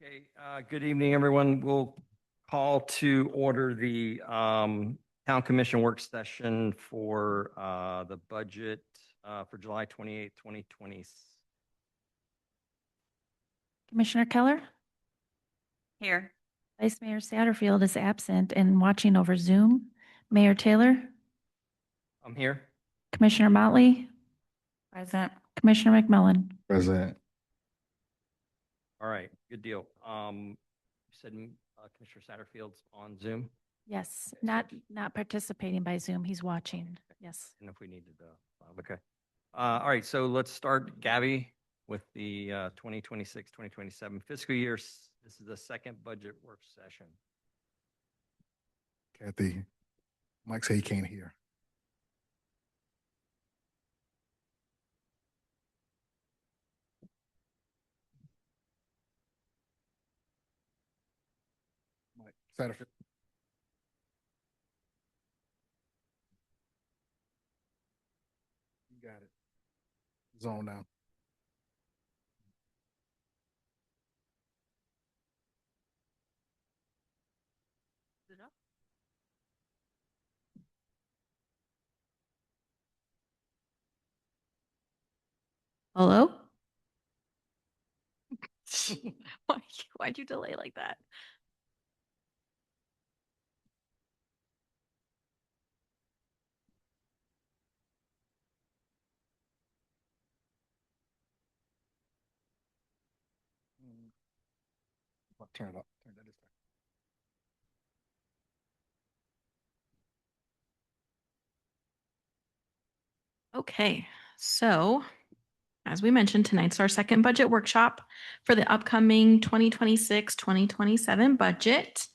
Okay, good evening, everyone. We'll call to order the Town Commission work session for the budget for July 28th, 2020. Commissioner Keller? Here. Vice Mayor Satterfield is absent and watching over Zoom. Mayor Taylor? I'm here. Commissioner Motley? Present. Commissioner McMillan? Present. All right, good deal. You said Commissioner Satterfield's on Zoom, Yes, not participating by Zoom. He's watching. Yes. and if we needed to, okay. All right, so let's start, Gabby, with the 2026-2027 fiscal year. This is the second budget work session. Kathy, Mike said he can't hear. Mike Satterfield. You got it. It's on now. Hello? Why'd you delay like that? Turn it up. Turn that this time. Okay, so as we mentioned, tonight's our second budget workshop for the upcoming 2026-2027 budget.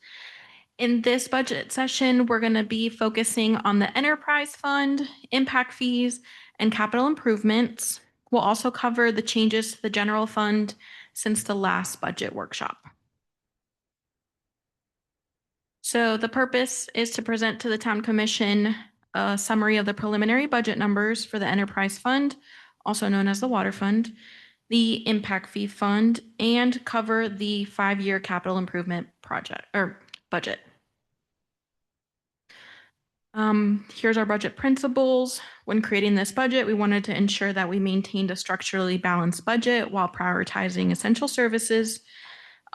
In this budget session, we're going to be focusing on the enterprise fund, impact fees, and capital improvements. We'll also cover the changes to the general fund since the last budget workshop. So the purpose is to present to the Town Commission a summary of the preliminary budget numbers for the enterprise fund, also known as the water fund, the impact fee fund, and cover the 5-year capital improvement project or budget. Here's our budget principles. When creating this budget, we wanted to ensure that we maintained a structurally balanced budget while prioritizing essential services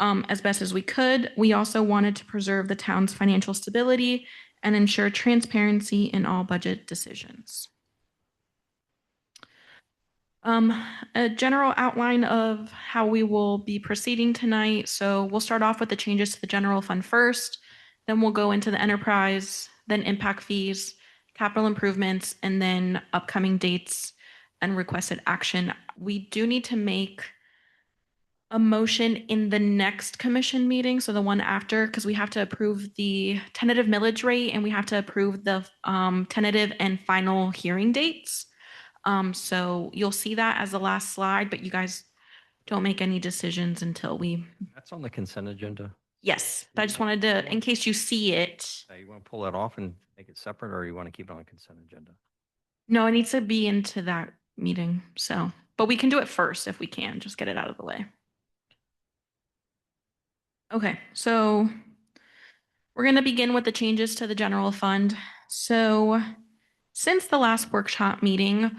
as best as we could. We also wanted to preserve the town's financial stability and ensure transparency in all budget decisions. A general outline of how we will be proceeding tonight. So we'll start off with the changes to the general fund first, then we'll go into the enterprise, then impact fees, capital improvements, and then upcoming dates and requested action. We do need to make a motion in the next commission meeting, so the one after, because we have to approve the tentative millage rate and we have to approve the tentative and final hearing dates. So you'll see that as the last slide, but you guys don't make any decisions until we. That's on the consent agenda. Yes, but I just wanted to, in case you see it. You want to pull that off and make it separate, or you want to keep it on the consent agenda? No, it needs to be into that meeting. So, but we can do it first if we can, just get it out of the way. Okay, so we're going to begin with the changes to the general fund. So since the last workshop meeting,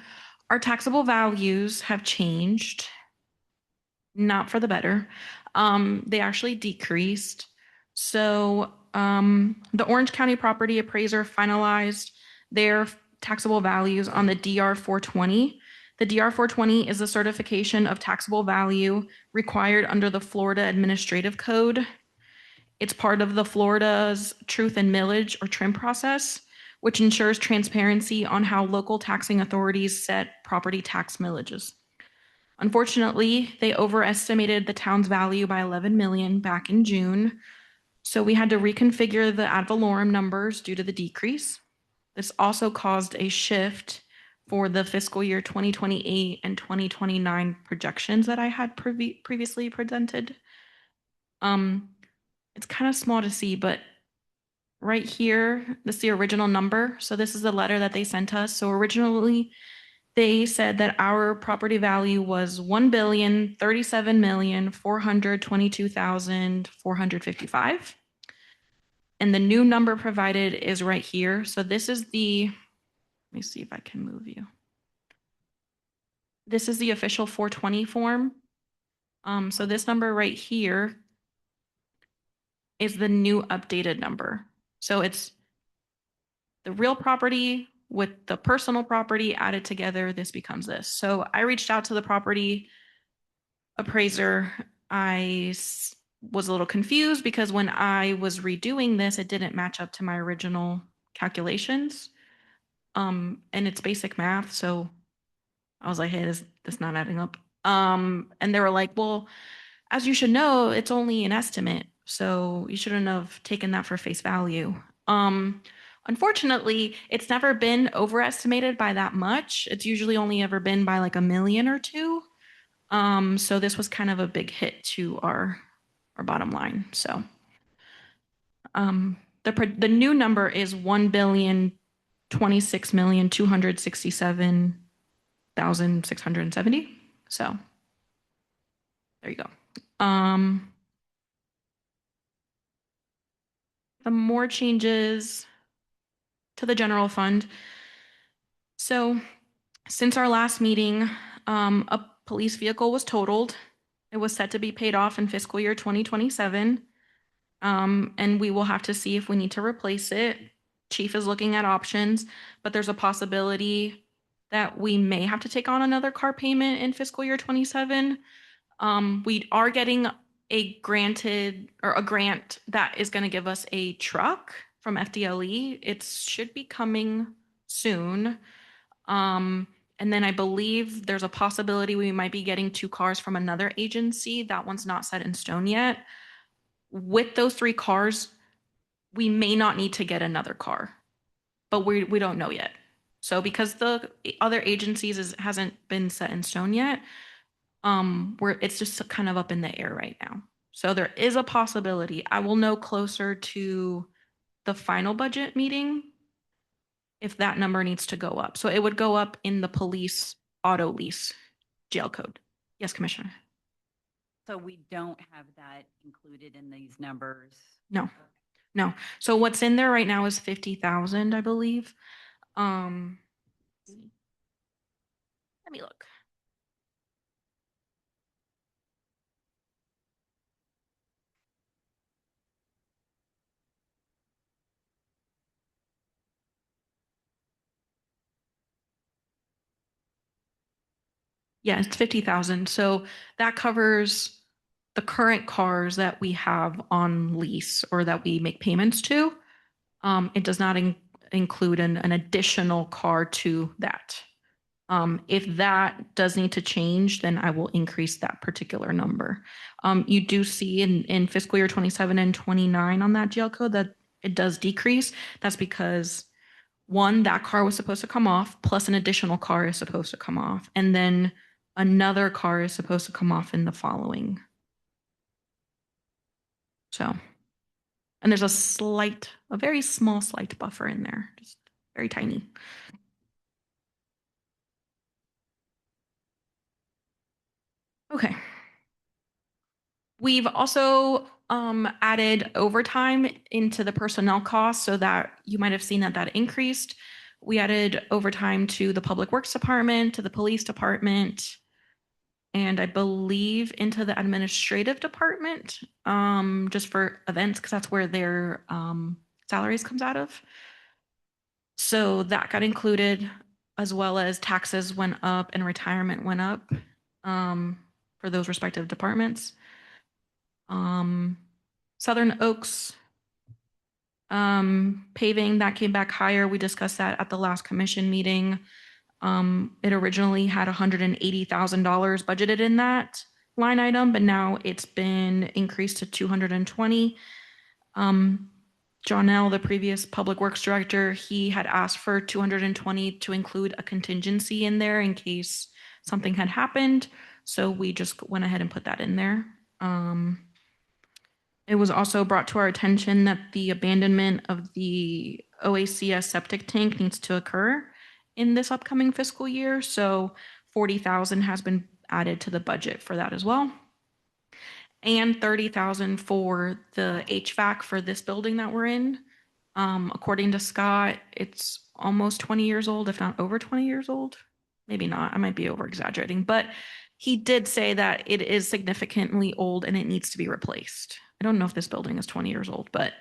our taxable values have changed, not for the better. They actually decreased. So the Orange County Property Appraiser finalized their taxable values on the DR 420. The DR 420 is a certification of taxable value required under the Florida Administrative Code. It's part of the Florida's truth and millage or TRIM process, which ensures transparency on how local taxing authorities set property tax millages. Unfortunately, they overestimated the town's value by 11 million back in June. So we had to reconfigure the ad valorem numbers due to the decrease. This also caused a shift for the fiscal year 2028 and 2029 projections that I had previously presented. It's kind of small to see, but right here, this is the original number. So this is the letter that they sent us. So originally, they said that our property value was 1,037,422,455. And the new number provided is right here. So this is the, let me see if I can move you. This is the official 420 form. So this number right here is the new updated number. So it's the real property with the personal property added together. This becomes this. So I reached out to the property appraiser. Was a little confused because when I was redoing this, it didn't match up to my original calculations. And it's basic math. So I was like, hey, this not adding up. And they were like, well, as you should know, it's only an estimate. So you shouldn't have taken that for face value. Unfortunately, it's never been overestimated by that much. It's usually only ever been by like $1 million or $2 million. So this was kind of a big hit to our bottom line. So the new number is 1,026,267,670. So there you go. The more changes to the general fund. So since our last meeting, a police vehicle was totaled. It was set to be paid off in fiscal year 2027. And we will have to see if we need to replace it. Chief is looking at options, but there's a possibility that we may have to take on another car payment in fiscal year 27. We are getting a grant that is going to give us a truck from FDLE. It should be coming soon. And then I believe there's a possibility we might be getting 2 cars from another agency. That one's not set in stone yet. With those 3 cars, we may not need to get another car, but we don't know yet. So because the other agencies hasn't been set in stone yet, it's just kind of up in the air right now. So there is a possibility. I will know closer to the final budget meeting if that number needs to go up. So it would go up in the police auto lease jail code. Yes, Commissioner. So we don't have that included in these numbers? No. No. So what's in there right now is 50,000, I believe. Let me look. Yeah, it's 50,000. So that covers the current cars that we have on lease or that we make payments to. It does not include an additional car to that. If that does need to change, then I will increase that particular number. You do see in fiscal year 27 and 29 on that jail code that it does decrease. That's because one, that car was supposed to come off, plus an additional car is supposed to come off. And then another car is supposed to come off in the following. So, and there's a very small slight buffer in there, just very tiny. Okay. We've also added overtime into the personnel costs so that you might have seen that increased. We added overtime to the Public Works Department, to the Police Department, and I believe into the Administrative Department, just for events, because that's where their salaries comes out of. So that got included, as well as taxes went up and retirement went up for those respective departments. Southern Oaks paving, that came back higher. We discussed that at the last commission meeting. It originally had $180,000 budgeted in that line item, but now it's been increased to 220. John L., the previous Public Works Director, he had asked for 220 to include a contingency in there in case something had happened. So we just went ahead and put that in there. It was also brought to our attention that the abandonment of the OACS septic tank needs to occur in this upcoming fiscal year. So 40,000 has been added to the budget for that as well. And 30,000 for the HVAC for this building that we're in. According to Scott, it's almost 20 years old, if not over 20 years old. Maybe not. I might be over exaggerating, but he did say that it is significantly old and it needs to be replaced. I don't know if this building is 20 years old, but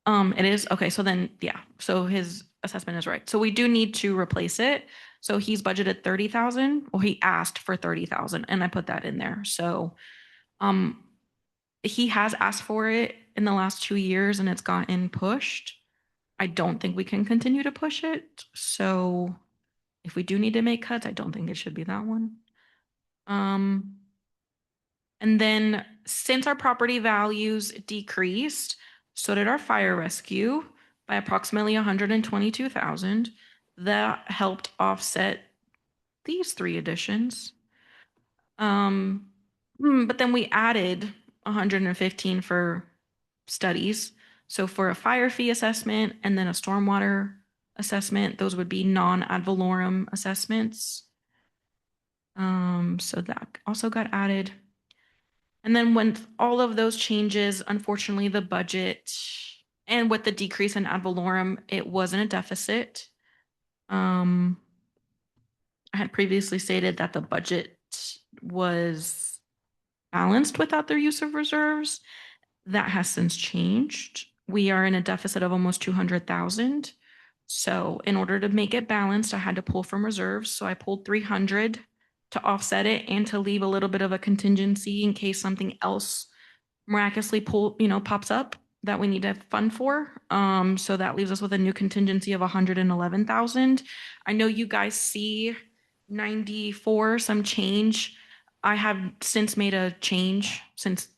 it is. Okay, so then yeah, so his assessment is right. So we do need to replace it. So he's budgeted 30,000. Well, he asked for 30,000 and I put that in there. So he has asked for it in the last 2 years and it's gotten pushed. I don't think we can continue to push it. So if we do need to make cuts, I don't think it should be that one. And then since our property values decreased, so did our fire rescue by approximately 122,000. That helped offset these 3 additions. But then we added 115 for studies. So for a fire fee assessment and then a stormwater assessment, those would be non-ad valorem assessments. So that also got added. And then when all of those changes, unfortunately, the budget and with the decrease in ad valorem, it wasn't a deficit. I had previously stated that the budget was balanced without their use of reserves. That has since changed. We are in a deficit of almost 200,000. So in order to make it balanced, I had to pull from reserves. So I pulled 300 to offset it and to leave a little bit of a contingency in case something else miraculously pops up that we need to fund for. So that leaves us with a new contingency of 111,000. I know you guys see 94, some change. I have since made a change since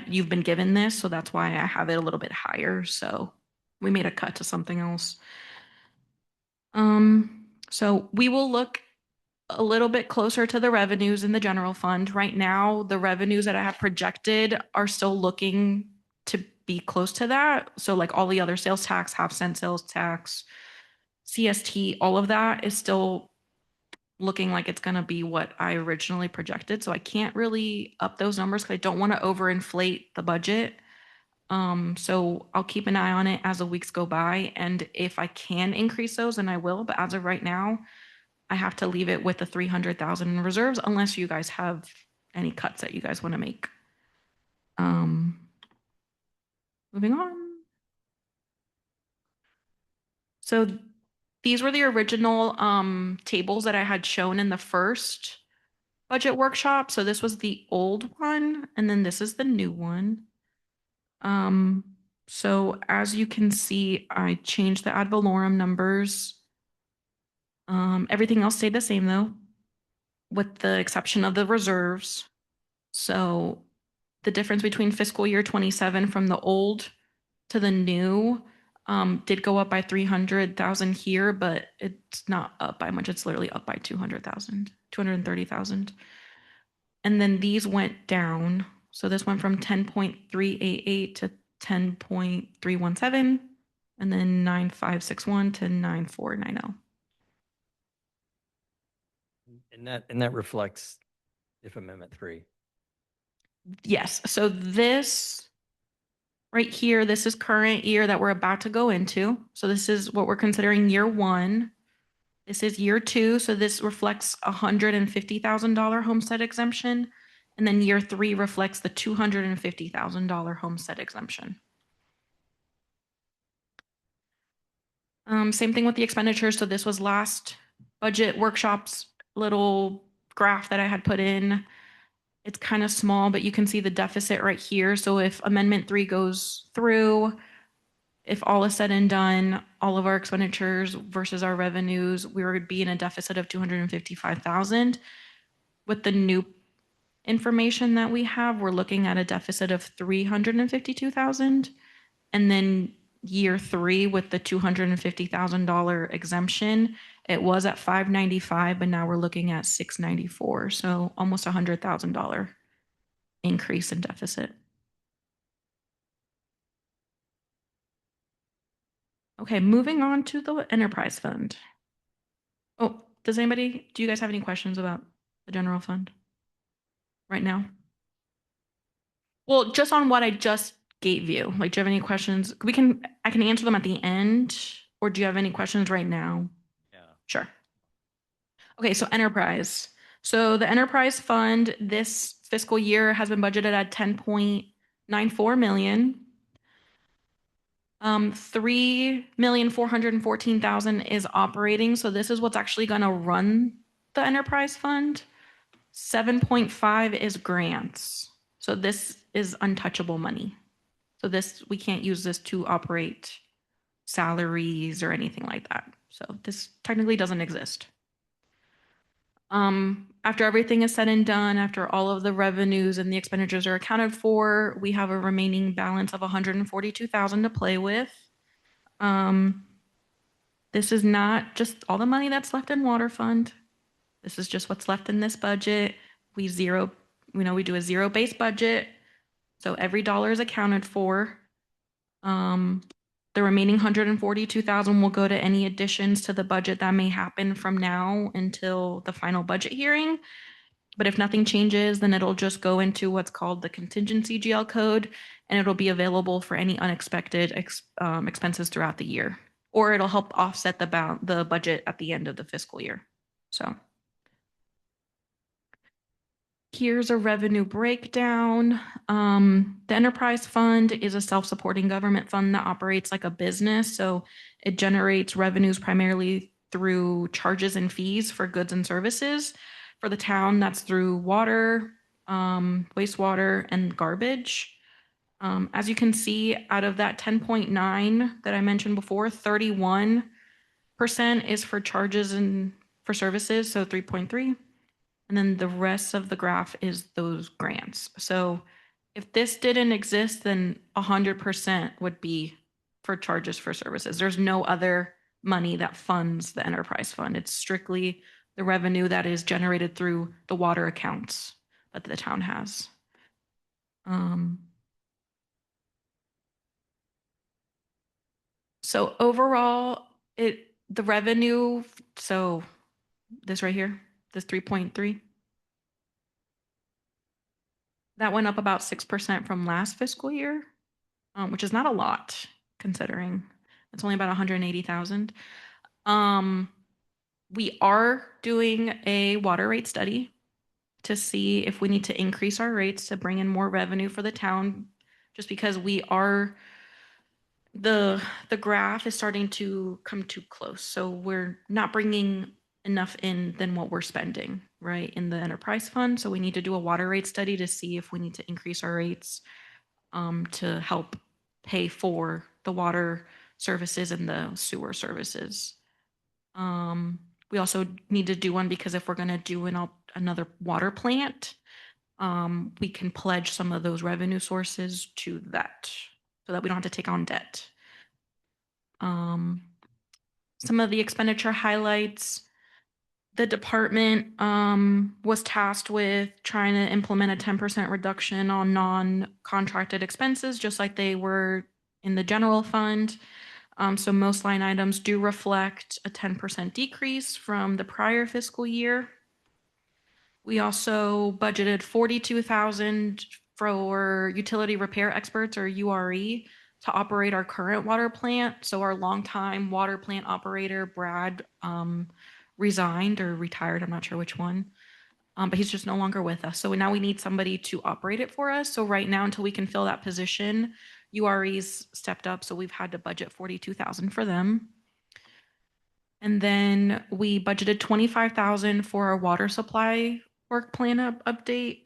you've been given this, so that's why I have it a little bit higher. So we made a cut to something else. So we will look a little bit closer to the revenues in the general fund. Right now, the revenues that I have projected are still looking to be close to that. So like all the other sales tax, half-cent sales tax, CST, all of that is still looking like it's going to be what I originally projected. So I can't really up those numbers because I don't want to overinflate the budget. So I'll keep an eye on it as the weeks go by. And if I can increase those, then I will. But as of right now, I have to leave it with the 300,000 in reserves unless you guys have any cuts that you guys want to make. Moving on. So these were the original tables that I had shown in the first budget workshop. So this was the old one, and then this is the new one. So as you can see, I changed the ad valorem numbers. Everything else stayed the same though, with the exception of the reserves. So the difference between fiscal year 27 from the old to the new did go up by 300,000 here, but it's not up by much. It's literally up by 200,000, 230,000. And then these went down. So this went from 10.388 to 10.317, and then 9561 to 9490. And that reflects if Amendment 3. Yes. So this right here, this is current year that we're about to go into. So this is what we're considering year 1. This is year 2. So this reflects $150,000 homestead exemption. And then year 3 reflects the $250,000 homestead exemption. Same thing with the expenditures. So this was last budget workshop's little graph that I had put in. It's kind of small, but you can see the deficit right here. So if Amendment 3 goes through, if all is said and done, all of our expenditures versus our revenues, we would be in a deficit of 255,000. With the new information that we have, we're looking at a deficit of 352,000. And then year 3 with the $250,000 exemption, it was at 595, but now we're looking at 694. So almost $100,000 increase in deficit. Okay, moving on to the enterprise fund. Oh, do you guys have any questions about the general fund right now? Well, just on what I just gave you, like, do you have any questions? I can answer them at the end, or do you have any questions right now? Yeah. Sure. Okay, so enterprise. So the enterprise fund this fiscal year has been budgeted at 10.94 million. 3,414,000 is operating. So this is what's actually going to run the enterprise fund. 7.5 is grants. So this is untouchable money. So we can't use this to operate salaries or anything like that. So this technically doesn't exist. After everything is said and done, after all of the revenues and the expenditures are accounted for, we have a remaining balance of 142,000 to play with. This is not just all the money that's left in water fund. This is just what's left in this budget. We do a zero-based budget. So every dollar is accounted for. The remaining 142,000 will go to any additions to the budget that may happen from now until the final budget hearing. But if nothing changes, then it'll just go into what's called the contingency GL code, and it'll be available for any unexpected expenses throughout the year, or it'll help offset the budget at the end of the fiscal year. So here's a revenue breakdown. The enterprise fund is a self-supporting government fund that operates like a business. So it generates revenues primarily through charges and fees for goods and services. For the town, that's through water, wastewater, and garbage. As you can see, out of that 10.9 that I mentioned before, 31% is for charges and for services, so 3.3. And then the rest of the graph is those grants. So if this didn't exist, then 100% would be for charges for services. There's no other money that funds the enterprise fund. It's strictly the revenue that is generated through the water accounts that the town has. So overall, the revenue, so this right here, this 3.3, that went up about 6% from last fiscal year, which is not a lot considering it's only about 180,000. We are doing a water rate study to see if we need to increase our rates to bring in more revenue for the town, just because the graph is starting to come too close. So we're not bringing enough in than what we're spending, right, in the enterprise fund. So we need to do a water rate study to see if we need to increase our rates to help pay for the water services and the sewer services. We also need to do one because if we're going to do another water plant, we can pledge some of those revenue sources to that so that we don't have to take on debt. Some of the expenditure highlights. The department was tasked with trying to implement a 10% reduction on non-contracted expenses, just like they were in the general fund. So most line items do reflect a 10% decrease from the prior fiscal year. We also budgeted 42,000 for utility repair experts, or URE, to operate our current water plant. So our longtime water plant operator, Brad, resigned or retired. I'm not sure which one, but he's just no longer with us. So now we need somebody to operate it for us. So right now, until we can fill that position, URE's stepped up. So we've had to budget 42,000 for them. And then we budgeted 25,000 for our water supply work plan update.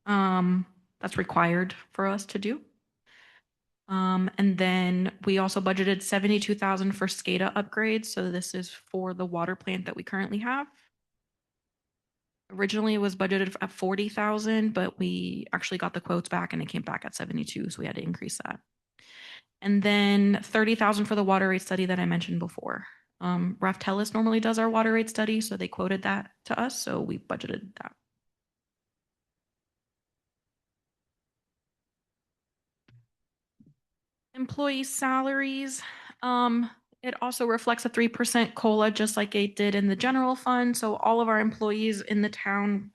That's required for us to do. And then we also budgeted 72,000 for SCADA upgrades. So this is for the water plant that we currently have. Originally it was budgeted at 40,000, but we actually got the quotes back and it came back at 72. So we had to increase that. And then 30,000 for the water rate study that I mentioned before. Raftellus normally does our water rate study, so they quoted that to us. So we budgeted that. Employee salaries. It also reflects a 3% COLA, just like it did in the general fund. So all of our employees in the town,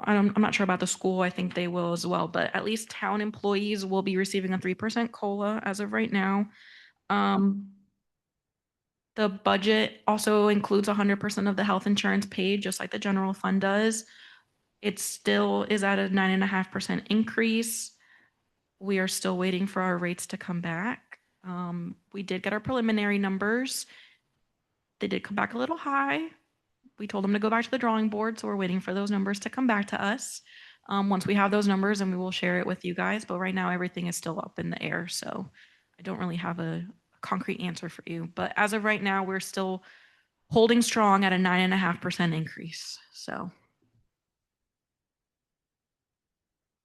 I'm not sure about the school, I think they will as well, but at least town employees will be receiving a 3% COLA as of right now. The budget also includes 100% of the health insurance paid, just like the general fund does. It still is at a 9.5% increase. We are still waiting for our rates to come back. We did get our preliminary numbers. They did come back a little high. We told them to go back to the drawing board, so we're waiting for those numbers to come back to us. Once we have those numbers, and we will share it with you guys. But right now, everything is still up in the air, so I don't really have a concrete answer for you. But as of right now, we're still holding strong at a 9.5% increase. So,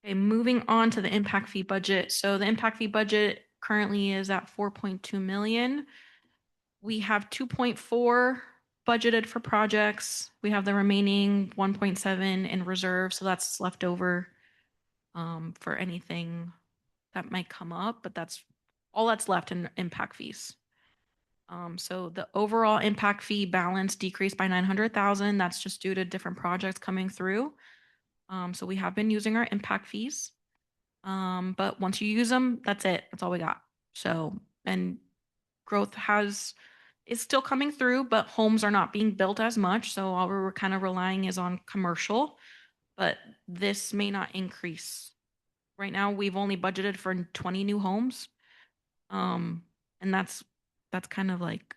okay, moving on to the impact fee budget. So the impact fee budget currently is at 4.2 million. We have 2.4 budgeted for projects. We have the remaining 1.7 in reserve, so that's left over for anything that might come up, but that's all that's left in impact fees. So the overall impact fee balance decreased by 900,000. That's just due to different projects coming through. So we have been using our impact fees. But once you use them, that's it. That's all we got. So, and growth is still coming through, but homes are not being built as much. So all we're kind of relying is on commercial, but this may not increase. Right now, we've only budgeted for 20 new homes. And that's kind of like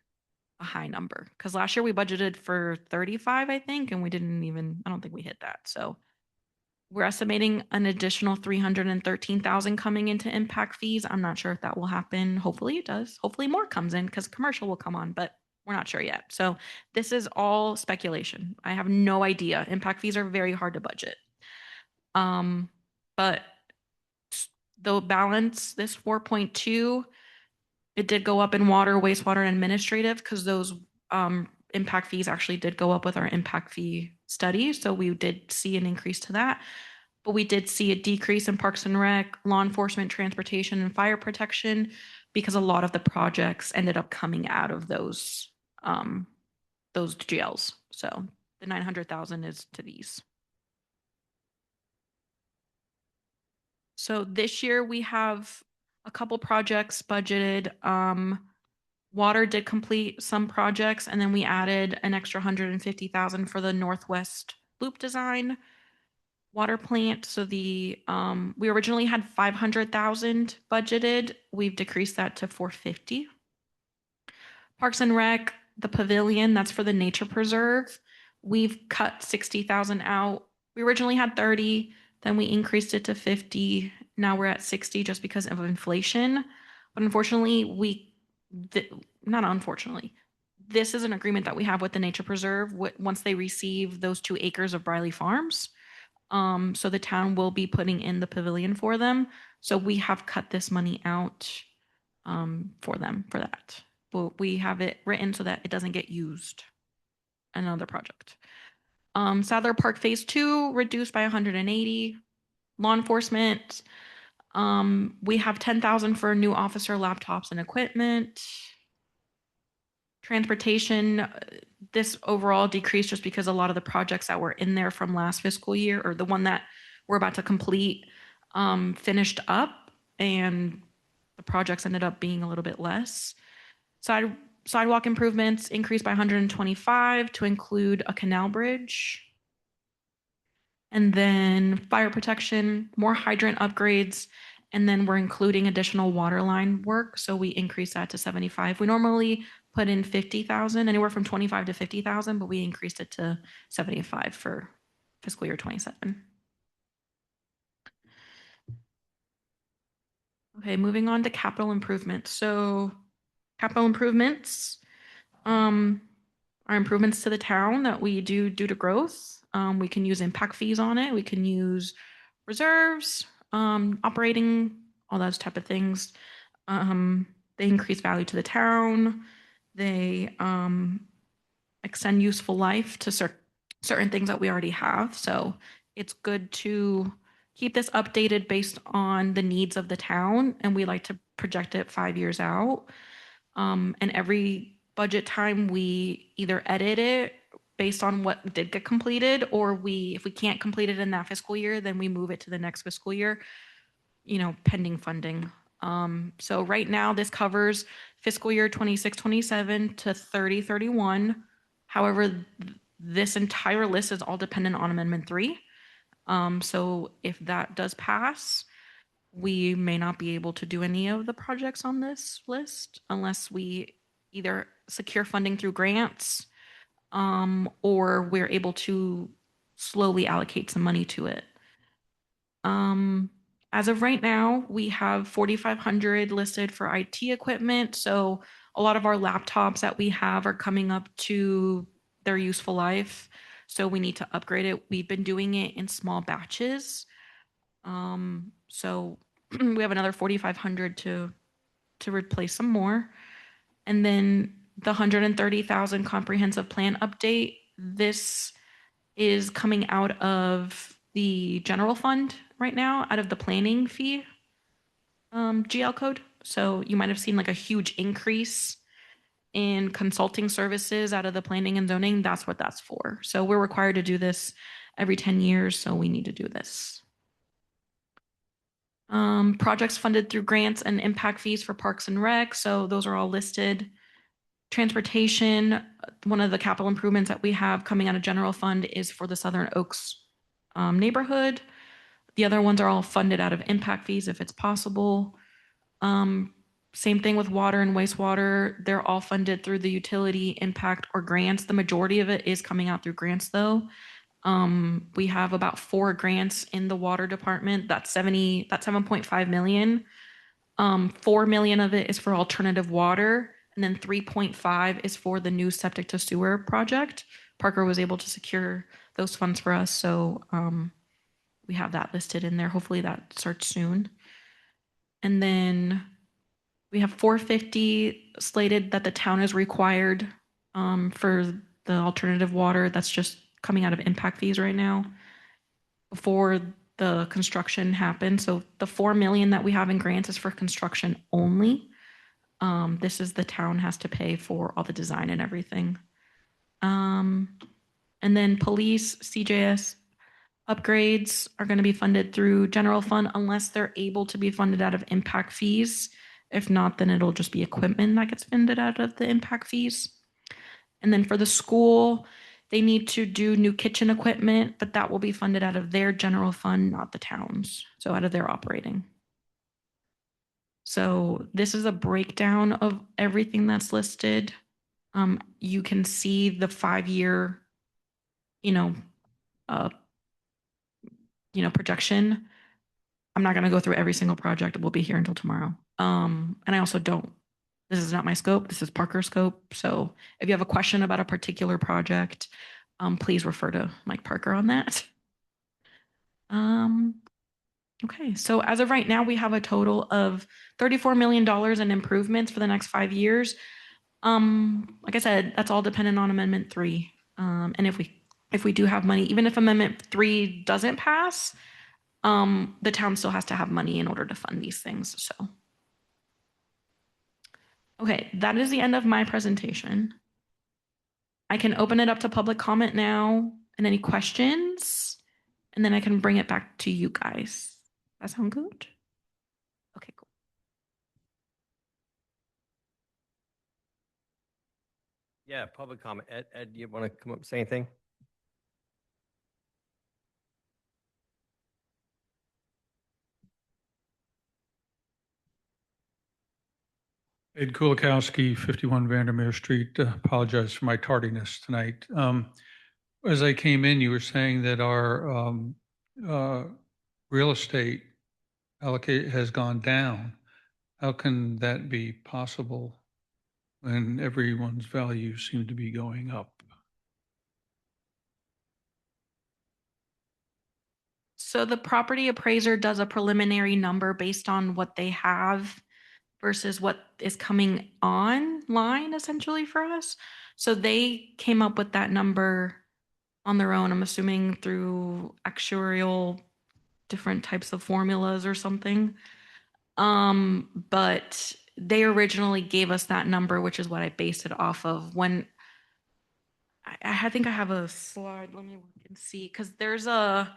a high number, because last year we budgeted for 35, I think, and I don't think we hit that. So we're estimating an additional 313,000 coming into impact fees. I'm not sure if that will happen. Hopefully it does. Hopefully more comes in, because commercial will come on, but we're not sure yet. So this is all speculation. I have no idea. Impact fees are very hard to budget. But the balance, this 4.2, it did go up in water, wastewater, and administrative, because those impact fees actually did go up with our impact fee study. So we did see an increase to that. But we did see a decrease in Parks and Rec, law enforcement, transportation, and fire protection, because a lot of the projects ended up coming out of those jails. So the 900,000 is to these. So this year we have a couple projects budgeted. Water did complete some projects, and then we added an extra 150,000 for the Northwest Loop design water plant. So we originally had 500,000 budgeted. We've decreased that to 450. Parks and Rec, the pavilion, that's for the nature preserve. We've cut 60,000 out. We originally had 30, then we increased it to 50. Now we're at 60 just because of inflation. But unfortunately, not unfortunately, this is an agreement that we have with the nature preserve once they receive those 2 acres of Briley Farms. So the town will be putting in the pavilion for them. So we have cut this money out for them for that. But we have it written so that it doesn't get used. Another project. Sadler Park Phase 2 reduced by 180. Law enforcement, we have 10,000 for new officer laptops and equipment. Transportation, this overall decreased just because a lot of the projects that were in there from last fiscal year, or the one that we're about to complete, finished up, and the projects ended up being a little bit less. Sidewalk improvements increased by 125 to include a canal bridge. And then fire protection, more hydrant upgrades, and then we're including additional water line work. So we increased that to 75. We normally put in 50,000, anywhere from 25 to 50,000, but we increased it to 75 for fiscal year 27. Okay, moving on to capital improvements. So capital improvements are improvements to the town that we do due to growth. We can use impact fees on it. We can use reserves, operating, all those type of things. They increase value to the town. They extend useful life to certain things that we already have. So it's good to keep this updated based on the needs of the town, and we like to project it 5 years out. And every budget time we either edit it based on what did get completed, or if we can't complete it in that fiscal year, then we move it to the next fiscal year, pending funding. So right now this covers fiscal year 26-27 to 30-31. However, this entire list is all dependent on Amendment 3. So if that does pass, we may not be able to do any of the projects on this list unless we either secure funding through grants, or we're able to slowly allocate some money to it. As of right now, we have 4,500 listed for IT equipment. So a lot of our laptops that we have are coming up to their useful life. So we need to upgrade it. We've been doing it in small batches. So we have another 4,500 to replace some more. And then the 130,000 comprehensive plan update, this is coming out of the general fund right now, out of the planning fee GL code. So you might have seen like a huge increase in consulting services out of the planning and zoning. That's what that's for. So we're required to do this every 10 years. So we need to do this. Projects funded through grants and impact fees for Parks and Rec. So those are all listed. Transportation, one of the capital improvements that we have coming out of general fund is for the Southern Oaks neighborhood. The other ones are all funded out of impact fees if it's possible. Same thing with water and wastewater. They're all funded through the utility impact or grants. The majority of it is coming out through grants though. We have about 4 grants in the water department. That's 7.5 million. 4 million of it is for alternative water, and then 3.5 is for the new septic to sewer project. Parker was able to secure those funds for us, so we have that listed in there. Hopefully that starts soon. And then we have 450 slated that the town is required for the alternative water. That's just coming out of impact fees right now before the construction happens. So the 4 million that we have in grants is for construction only. This is the town has to pay for all the design and everything. And then police, CJS upgrades are going to be funded through general fund unless they're able to be funded out of impact fees. If not, then it'll just be equipment that gets funded out of the impact fees. And then for the school, they need to do new kitchen equipment, but that will be funded out of their general fund, not the town's. So out of their operating. So this is a breakdown of everything that's listed. You can see the 5-year, projection. I'm not going to go through every single project. We'll be here until tomorrow. And I also this is not my scope. This is Parker's scope. So if you have a question about a particular project, please refer to Mike Parker on that. Okay, so as of right now, we have a total of $34 million in improvements for the next 5 years. Like I said, that's all dependent on Amendment 3. And if we do have money, even if Amendment 3 doesn't pass, the town still has to have money in order to fund these things. So, okay, that is the end of my presentation. I can open it up to public comment now and any questions, and then I can bring it back to you guys. That sound good? Okay, cool. Yeah, public comment. Ed, you want to come up and say anything? Ed Kulikowski, 51 Vandermeer Street. Apologize for my tardiness tonight. As I came in, you were saying that our real estate allocate has gone down. How can that be possible when everyone's values seem to be going up? So the property appraiser does a preliminary number based on what they have versus what is coming online essentially for us. So they came up with that number on their own, I'm assuming through actuarial different types of formulas or something. But they originally gave us that number, which is what I based it off of when I think I have a slide. Let me look and see, because there's like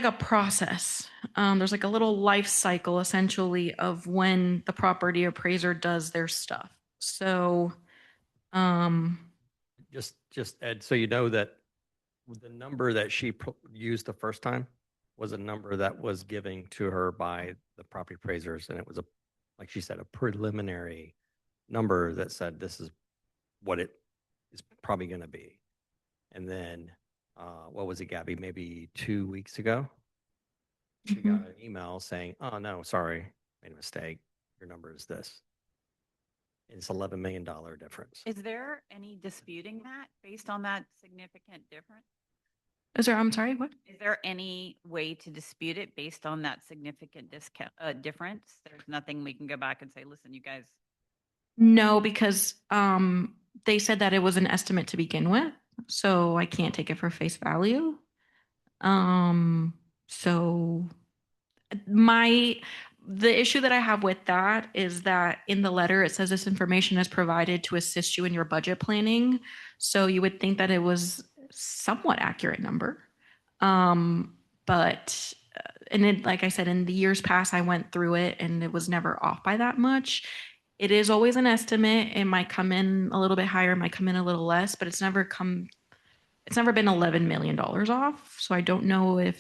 a process. There's like a little life cycle essentially of when the property appraiser does their stuff. So, um, Just Ed, so you know that the number that she used the first time was a number that was given to her by the property appraisers. And it was like she said, a preliminary number that said, this is what it is probably going to be. And then, what was it, Gabby? Maybe 2 weeks ago, she got an email saying, oh, no, sorry, made a mistake. Your number is this. It's $11 million difference. Is there any disputing that based on that significant difference? I'm sorry, what? Is there any way to dispute it based on that significant difference? There's nothing we can go back and say, listen, you guys. No, because they said that it was an estimate to begin with, so I can't take it for face value. So the issue that I have with that is that in the letter it says this information is provided to assist you in your budget planning. So you would think that it was somewhat accurate number. But and it, like I said, in the years past, I went through it and it was never off by that much. It is always an estimate. It might come in a little bit higher, it might come in a little less, but it's never been $11 million off. So I don't know what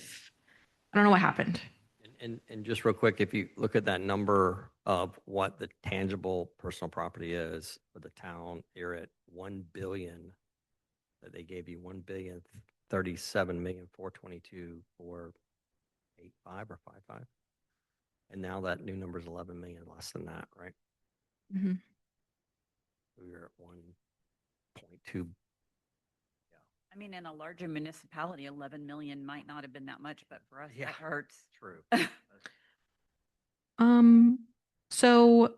happened. And just real quick, if you look at that number of what the tangible personal property is for the town, you're at 1 billion that they gave you, 1,037,422,485 or 55. And now that new number is 11 million less than that, right? Mm-hmm. We were at 1.2. I mean, in a larger municipality, 11 million might not have been that much, but for us, Yeah. that hurts. True. So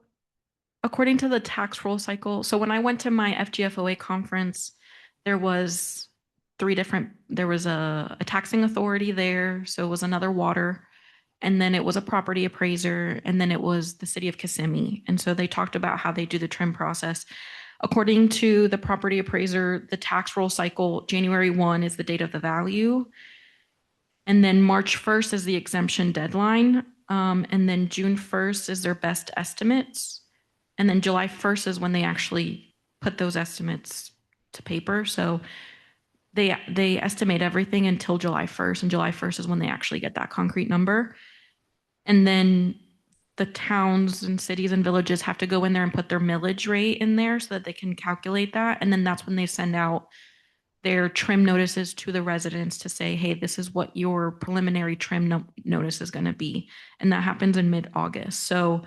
according to the tax roll cycle, so when I went to my FGFOA conference, there was a taxing authority there. So it was another water, and then it was a property appraiser, and then it was the city of Kissimmee. And so they talked about how they do the trim process. According to the property appraiser, the tax roll cycle, January 1 is the date of the value. And then March 1st is the exemption deadline. And then June 1st is their best estimates. And then July 1st is when they actually put those estimates to paper. So they estimate everything until July 1st. And July 1st is when they actually get that concrete number. And then the towns and cities and villages have to go in there and put their millage rate in there so that they can calculate that. And then that's when they send out their trim notices to the residents to say, hey, this is what your preliminary trim notice is going to be. And that happens in mid-August. So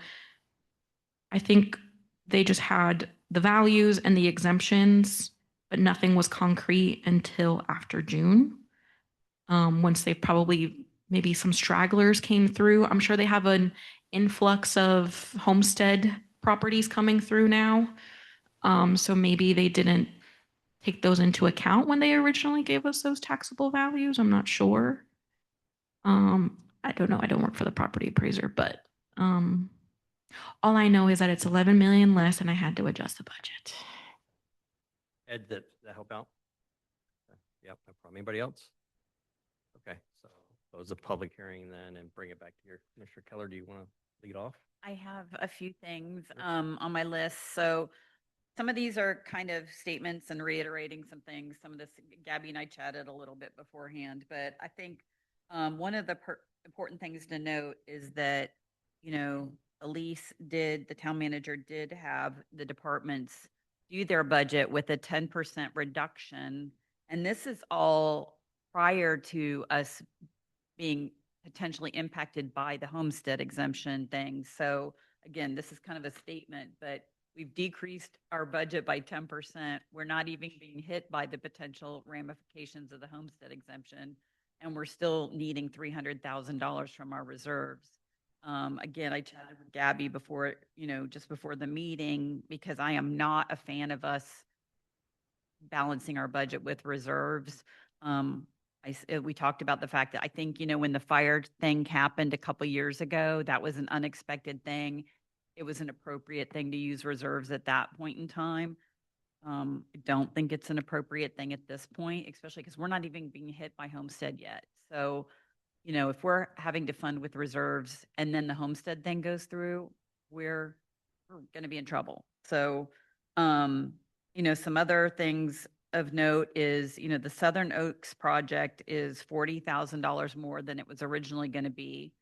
I think they just had the values and the exemptions, but nothing was concrete until after June. Once they probably, maybe some stragglers came through. I'm sure they have an influx of homestead properties coming through now. So maybe they didn't take those into account when they originally gave us those taxable values. I'm not sure. I don't know. I don't work for the property appraiser, but all I know is that it's 11 million less and I had to adjust the budget. Ed, did that help out? Yep, no problem. Anybody else? Okay, so close the public hearing then and bring it back to your Commissioner Keller. Do you want to lead off? I have a few things on my list. So some of these are kind of statements and reiterating some things. Some of this, Gabby and I chatted a little bit beforehand, but I think one of the important things to note is that, Elise the town manager did have the departments do their budget with a 10% reduction. And this is all prior to us being potentially impacted by the homestead exemption thing. So again, this is kind of a statement, but we've decreased our budget by 10%. We're not even being hit by the potential ramifications of the homestead exemption. And we're still needing $300,000 from our reserves. Again, I chatted with Gabby before, just before the meeting, because I am not a fan of us balancing our budget with reserves. We talked about the fact that I think, when the fire thing happened a couple years ago, that was an unexpected thing. it was an appropriate thing to use reserves at that point in time. I don't think it's an appropriate thing at this point, especially because we're not even being hit by homestead yet. So, you know, if we're having to fund with reserves and then the homestead thing goes through, we're going to be in trouble. So, you know, some other things of note is, you know, the Southern Oaks project is $40,000 more than it was originally going to be.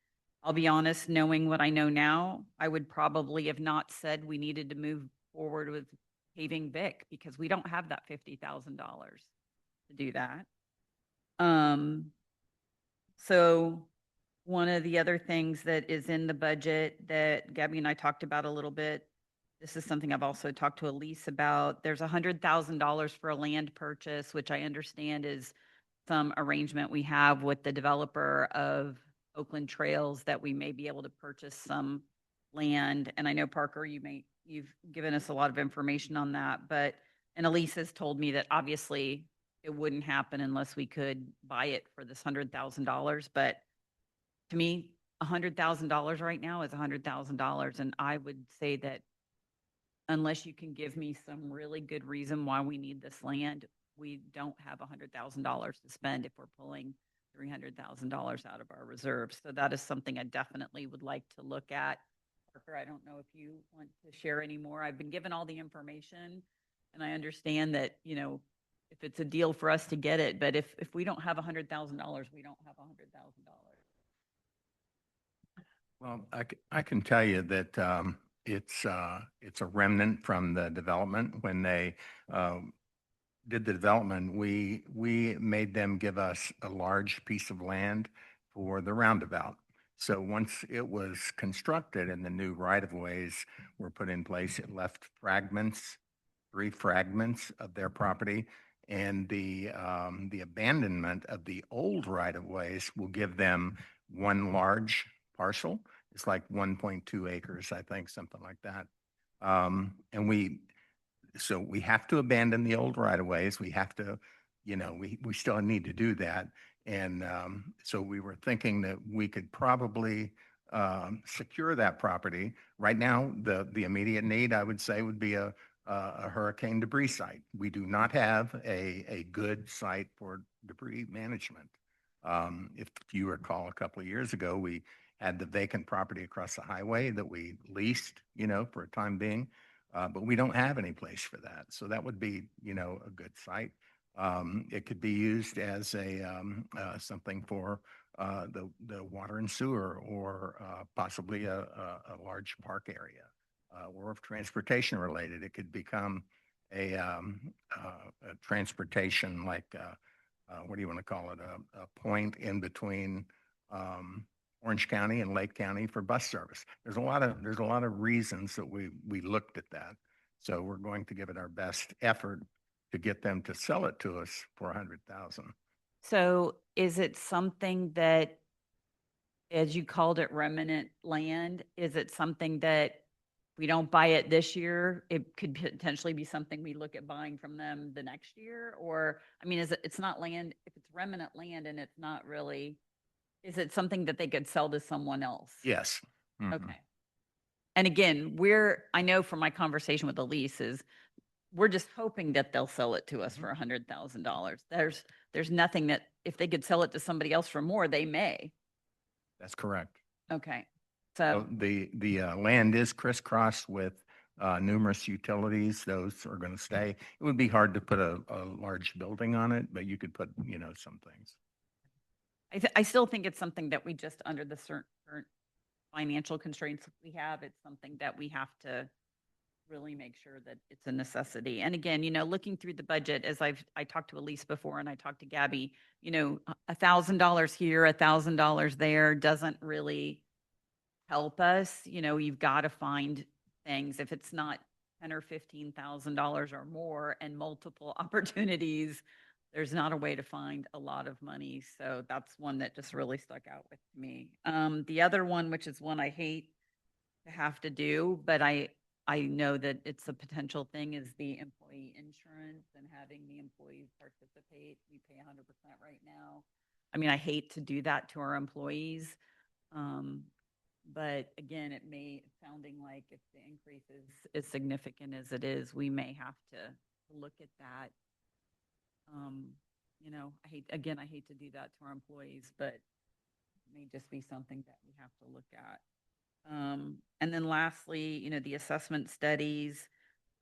I'll be honest, knowing what I know now, I would probably have not said we needed to move forward with paving Vic because we don't have that $50,000 to do that. So one of the other things that is in the budget that Gabby and I talked about a little bit, this is something I've also talked to Elise about. There's $100,000 for a land purchase, which I understand is some arrangement we have with the developer of Oakland Trails that we may be able to purchase some land. And I know Parker, you've given us a lot of information on that, but, and Elise has told me that obviously it wouldn't happen unless we could buy it for this $100,000. But to me, $100,000 right now is $100,000. And I would say that unless you can give me some really good reason why we need this land, we don't have $100,000 to spend if we're pulling $300,000 out of our reserves. So that is something I definitely would like to look at. Parker, I don't know if you want to share any more. I've been given all the information and I understand that, you know, if it's a deal for us to get it, but if we don't have $100,000, we don't have $100,000. Well, I can tell you that it's a remnant from the development. When they did the development, we made them give us a large piece of land for the roundabout. So once it was constructed and the new right-of-ways were put in place, it left fragments, 3 fragments of their property. And the abandonment of the old right-of-ways will give them one large parcel. It's like 1.2 acres, I think, something like that. So we have to abandon the old right-of-ways. We have to, you know, we still need to do that. And so we were thinking that we could probably secure that property. Right now, the immediate need, I would say, would be a hurricane debris site. We do not have a good site for debris management. If you recall, a couple of years ago, we had the vacant property across the highway that we leased, you know, for a time being, but we don't have any place for that. So that would be, you know, a good site. It could be used as something for the water and sewer, or possibly a large park area. Or if transportation related, it could become a transportation, like what do you want to call it? A point in between Orange County and Lake County for bus service. There's a lot of reasons that we looked at that. So we're going to give it our best effort to get them to sell it to us for 100,000. So is it something that, as you called it, remnant land, is it something that we don't buy it this year, it could potentially be something we look at buying from them the next year? Or, I mean, it's not land, if it's remnant land and it's not really, is it something that they could sell to someone else? Yes. Mhm. Okay. And again, I know from my conversation with Elise is, we're just hoping that they'll sell it to us for $100,000. There's nothing that, if they could sell it to somebody else for more, they may. That's correct. Okay. So So, the land is crisscrossed with numerous utilities. Those are going to stay. It would be hard to put a large building on it, but you could put, you know, some things. I still think it's something that we just, under the current financial constraints we have, it's something that we have to really make sure that it's a necessity. And again, you know, looking through the budget, as I talked to Elise before and I talked to Gabby, you know, $1,000 here, $1,000 there doesn't really help us. You know, you've got to find things. If it's not $10,000 or $15,000 or more and multiple opportunities, there's not a way to find a lot of money. So that's one that just really stuck out with me. The other one, which is one I hate to have to do, but I know that it's a potential thing, is the employee insurance and having the employees participate. We pay 100% right now. I mean, I hate to do that to our employees. But again, it may, sounding like if the increase is as significant as it is, we may have to look at that. You know, I hate to do that to our employees, but it may just be something that we have to look at. And then lastly, you know, the assessment studies.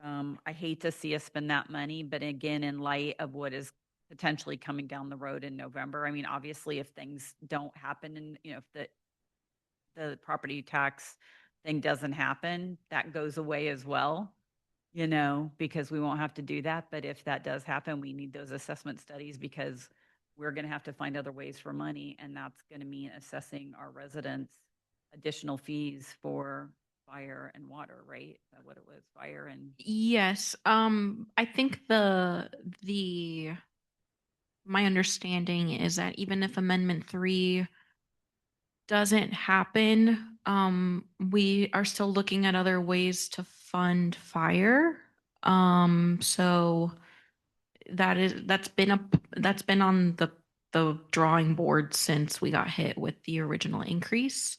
I hate to see us spend that money, but again, in light of what is potentially coming down the road in November, I mean, obviously, if things don't happen and, you know, if the property tax thing doesn't happen, that goes away as well, you know, because we won't have to do that. But if that does happen, we need those assessment studies because we're going to have to find other ways for money. And that's going to mean assessing our residents additional fees for fire and water, right? Is that what it was? Fire and, Yes, I think my understanding is that even if Amendment 3 doesn't happen, we are still looking at other ways to fund fire. So that's been on the drawing board since we got hit with the original increase.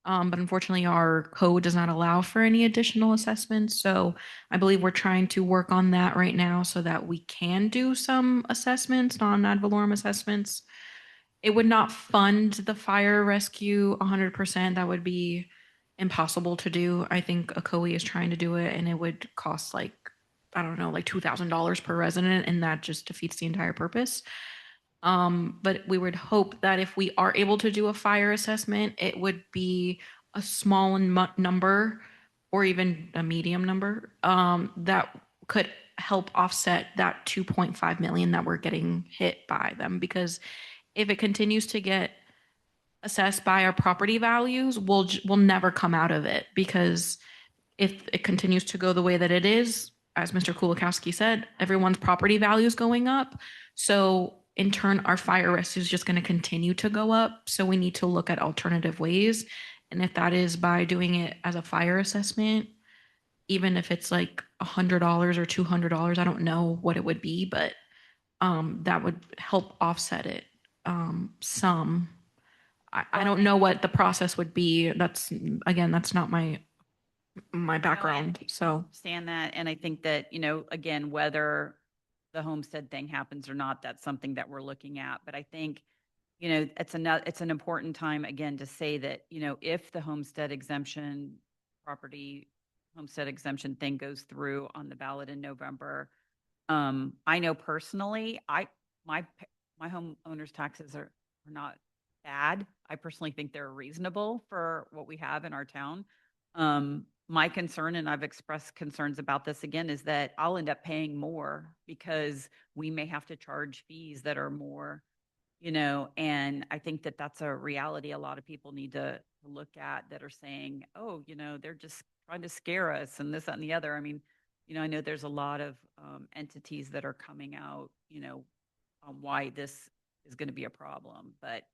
But unfortunately, our code does not allow for any additional assessments. So I believe we're trying to work on that right now so that we can do some assessments, non-ad valorem assessments. It would not fund the fire rescue 100%. That would be impossible to do. I think ACOE is trying to do it, and it would cost like, I don't know, like $2,000 per resident, and that just defeats the entire purpose. But we would hope that if we are able to do a fire assessment, it would be a small number or even a medium number that could help offset that 2.5 million that we're getting hit by them. Because if it continues to get assessed by our property values, we'll never come out of it. Because if it continues to go the way that it is, as Mr. Kulikowski said, everyone's property value is going up. So in turn, our fire risk is just going to continue to go up. So we need to look at alternative ways. And if that is by doing it as a fire assessment, even if it's like $100 or $200, I don't know what it would be, but that would help offset it some. I don't know what the process would be. That's not my background. So understand that. And I think that, you know, again, whether the homestead thing happens or not, that's something that we're looking at. But I think, you know, it's an important time again to say that, you know, if the homestead exemption thing goes through on the ballot in November, I know personally, my homeowners taxes are not bad. I personally think they're reasonable for what we have in our town. My concern, and I've expressed concerns about this again, is that I'll end up paying more because we may have to charge fees that are more, you know, and I think that that's a reality a lot of people need to look at that are saying, oh, you know, they're just trying to scare us and this, that, and the other. I mean, you know, I know there's a lot of entities that are coming out, you know, on why this is going to be a problem, but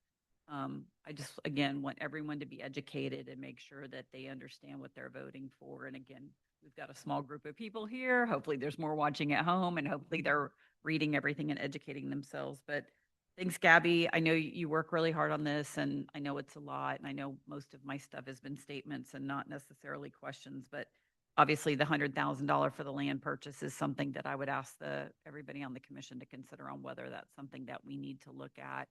I just, again, want everyone to be educated and make sure that they understand what they're voting for. And again, we've got a small group of people here. Hopefully there's more watching at home and hopefully they're reading everything and educating themselves. But thanks, Gabby. I know you work really hard on this and I know it's a lot. And I know most of my stuff has been statements and not necessarily questions, but obviously the $100,000 for the land purchase is something that I would ask everybody on the commission to consider on whether that's something that we need to look at.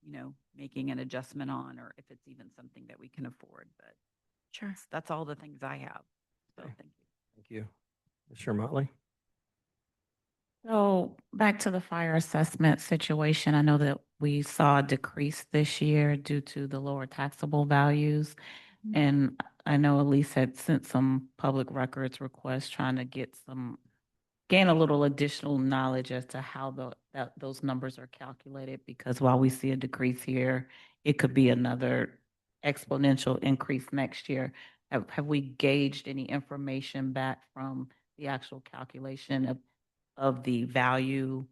You know, making an adjustment on, or if it's even something that we can afford. But sure. That's all the things I have. So Okay. thank you. Thank you. Mr. Motley? So back to the fire assessment situation, I know that we saw a decrease this year due to the lower taxable values. And I know Elise had sent some public records requests trying to gain a little additional knowledge as to how those numbers are calculated, because while we see a decrease here, it could be another exponential increase next year. Have we gauged any information back from the actual calculation of the value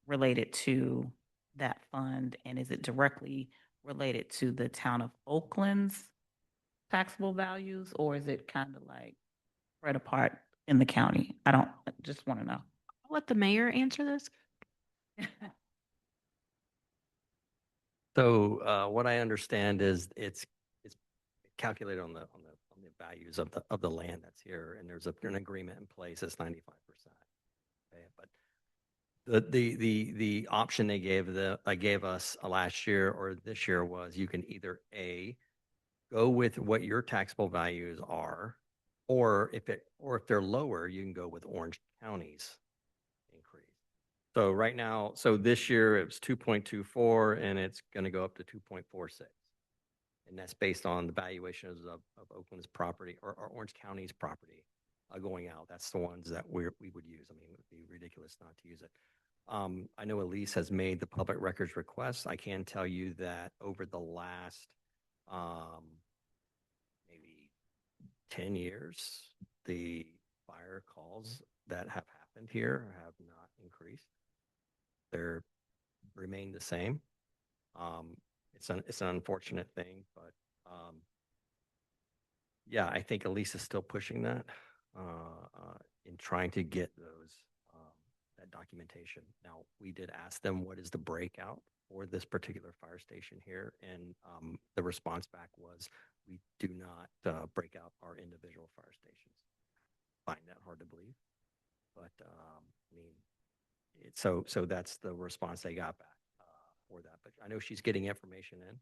related to that fund? And is it directly related to the town of Oakland's taxable values, or is it kind of like spread apart in the county? I just want to know. I'll let the mayor answer this. So what I understand is it's calculated on the values of the land that's here, and there's an agreement in place that's 95%. Okay, but the option they gave us last year or this year was you can either A, go with what your taxable values are, or if they're lower, you can go with Orange County's increase. So right now, so this year it was 2.24 and it's going to go up to 2.46. And that's based on the valuations of Oakland's property or Orange County's property going out. That's the ones that we would use. I mean, it would be ridiculous not to use it. I know Elise has made the public records request. I can tell you that over the last maybe 10 years, the fire calls that have happened here have not increased. They're remained the same. It's an unfortunate thing, but yeah, I think Elise is still pushing that in trying to get that documentation. Now, we did ask them what is the breakout for this particular fire station here, and the response back was we do not break out our individual fire stations. Find that hard to believe, but I mean, so that's the response they got back for that. But I know she's getting information in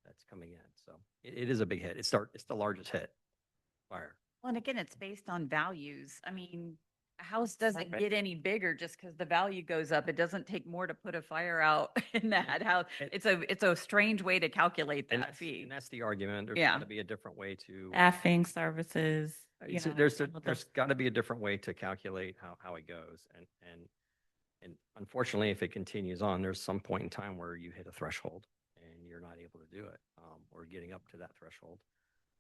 that's coming in, so it is a big hit. It's the largest hit fire. Well, and again, it's based on values. I mean, a house doesn't get any bigger just because the value goes up. It doesn't take more to put a fire out in that house. It's a strange way to calculate that fee. And that's the argument. There's Yeah. got to be a different way to. Staffing services, you know, There's some of the- got to be a different way to calculate how it goes. And unfortunately, if it continues on, there's some point in time where you hit a threshold and you're not able to do it or getting up to that threshold.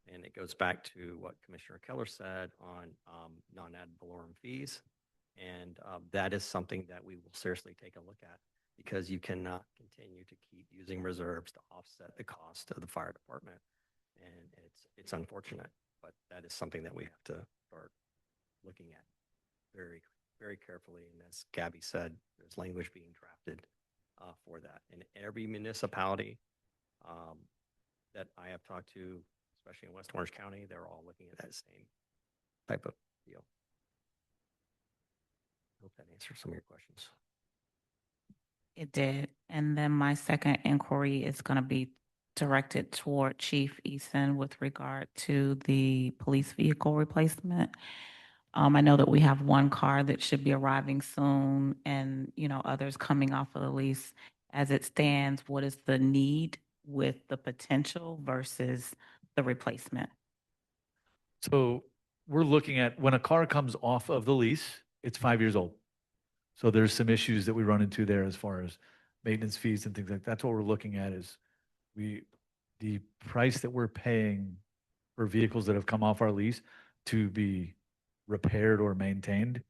And it goes back to what Commissioner Keller said on non-ad valorem fees. And that is something that we will seriously take a look at because you cannot continue to keep using reserves to offset the cost of the fire department. And it's unfortunate, but that is something that we have to start looking at very, very carefully. And as Gabby said, there's language being drafted for that. And every municipality that I have talked to, especially in West Orange County, they're all looking at that same type of deal. I hope that answers some of your questions. It did. And then my second inquiry is going to be directed toward Chief Eason with regard to the police vehicle replacement. I know that we have one car that should be arriving soon and, you know, others coming off of the lease. As it stands, what is the need with the potential versus the replacement? So we're looking at when a car comes off of the lease, it's 5 years old. So there's some issues that we run into there as far as maintenance fees and things like that. That's what we're looking at is the price that we're paying for vehicles that have come off our lease to be repaired or maintained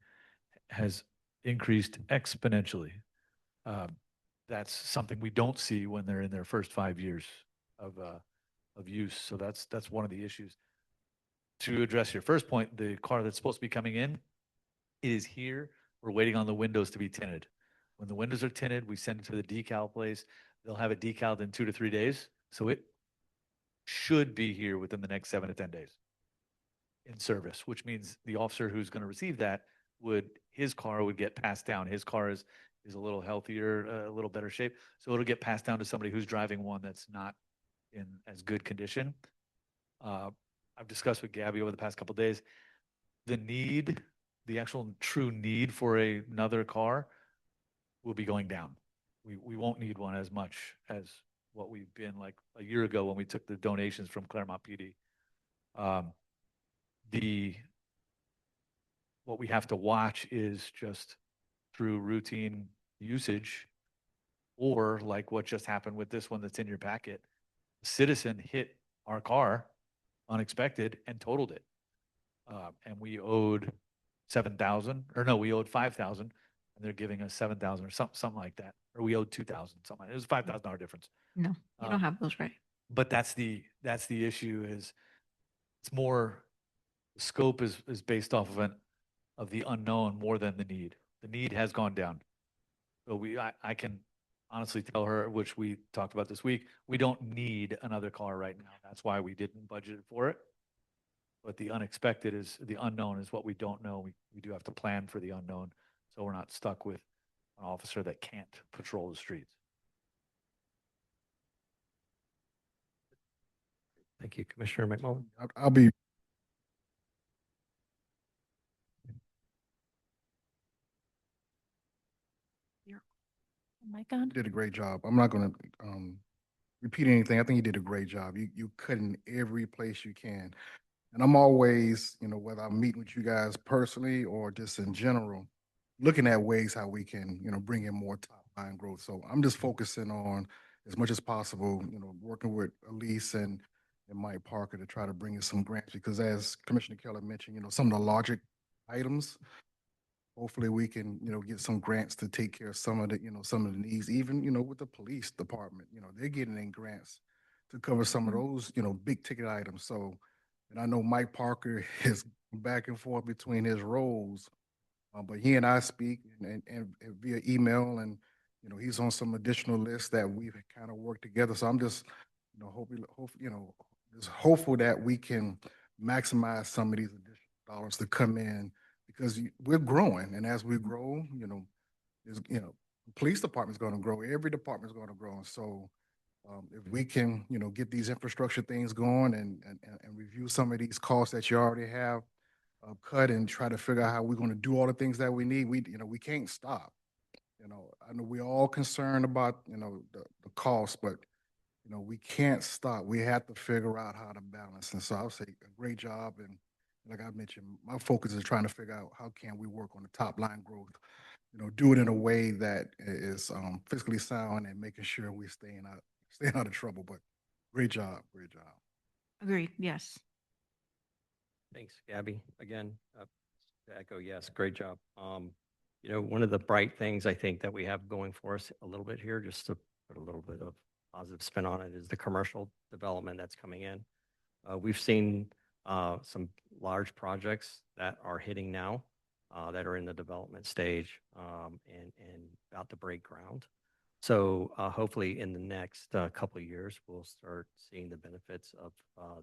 has increased exponentially. That's something we don't see when they're in their first 5 years of use. So that's one of the issues. To address your first point, the car that's supposed to be coming in, it is here. We're waiting on the windows to be tinted. When the windows are tinted, we send it to the decal place. They'll have it decaled in 2 to 3 days. So it should be here within the next 7 to 10 days in service, which means the officer who's going to receive that his car would get passed down. His car is a little healthier, a little better shape. So it'll get passed down to somebody who's driving one that's not in as good condition. I've discussed with Gabby over the past couple of days, the actual true need for another car will be going down. We won't need one as much as what we've been like a year ago when we took the donations from Claremont PD. What we have to watch is just through routine usage, or like what just happened with this one that's in your packet. A citizen hit our car unexpected and totaled it. And we owed 7,000, or no, we owed 5,000 and they're giving us 7,000 or something like that. Or we owed 2,000, something like that. It was $5,000 difference. No, you don't have those right. But that's the issue is it's more, the scope is based off of the unknown more than the need. The need has gone down. So I can honestly tell her, which we talked about this week, we don't need another car right now. That's why we didn't budget for it. But the unexpected is, the unknown is what we don't know. We do have to plan for the unknown, so we're not stuck with an officer that can't patrol the streets. Thank you, Commissioner McMullen. I'll be, Mic on? you did a great job. I'm not gonna, repeat anything. I think you did a great job. You cut in every place you can. And I'm always, whether I'm meeting with you guys personally or just in general, looking at ways how we can, bring in more top line growth. So I'm just focusing on as much as possible, working with Elise and Mike Parker to try to bring in some grants because as Commissioner Keller mentioned, some of the logic items, hopefully we can, get some grants to take care of some of the, some of the needs, even, with the police department, they're getting in grants to cover some of those, big ticket items. So, and I know Mike Parker is back and forth between his roles, but he and I speak and via email, and he's on some additional lists that we've kind of worked together. So I'm just just hopeful that we can maximize some of these additional dollars to come in because we're growing, and as we grow, the police department's going to grow, every department's going to grow, and so. If we can, get these infrastructure things going and review some of these costs that you already have cut and try to figure out how we're going to do all the things that we need, we can't stop. I know we're all concerned about, the cost, but, we can't stop. We have to figure out how to balance. And so I'll say a great job. And like I mentioned, my focus is trying to figure out how can we work on the top line growth, do it in a way that is fiscally sound and making sure we're staying out of trouble. But great job, great job. Agreed. Yes. Thanks, Gabby. Again, to echo, yes, great job. One of the bright things I think that we have going for us a little bit here, just to put a little bit of positive spin on it, is the commercial development that's coming in. We've seen some large projects that are hitting now that are in the development stage and about to break ground. So hopefully in the next couple of years, we'll start seeing the benefits of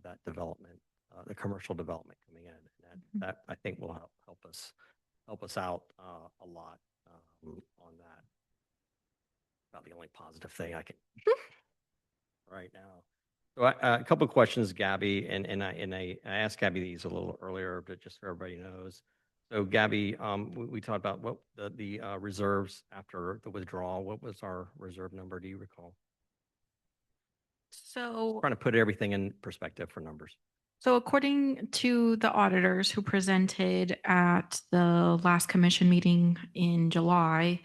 that development, the commercial development coming in. And that I think will help us out a lot on that. About the only positive thing I can right now. So a couple of questions, Gabby, and I asked Gabby these a little earlier, but just so everybody knows. So Gabby, we talked about what the reserves after the withdrawal. What was our reserve number? Do you recall? So, Trying to put everything in perspective for numbers. so according to the auditors who presented at the last commission meeting in July,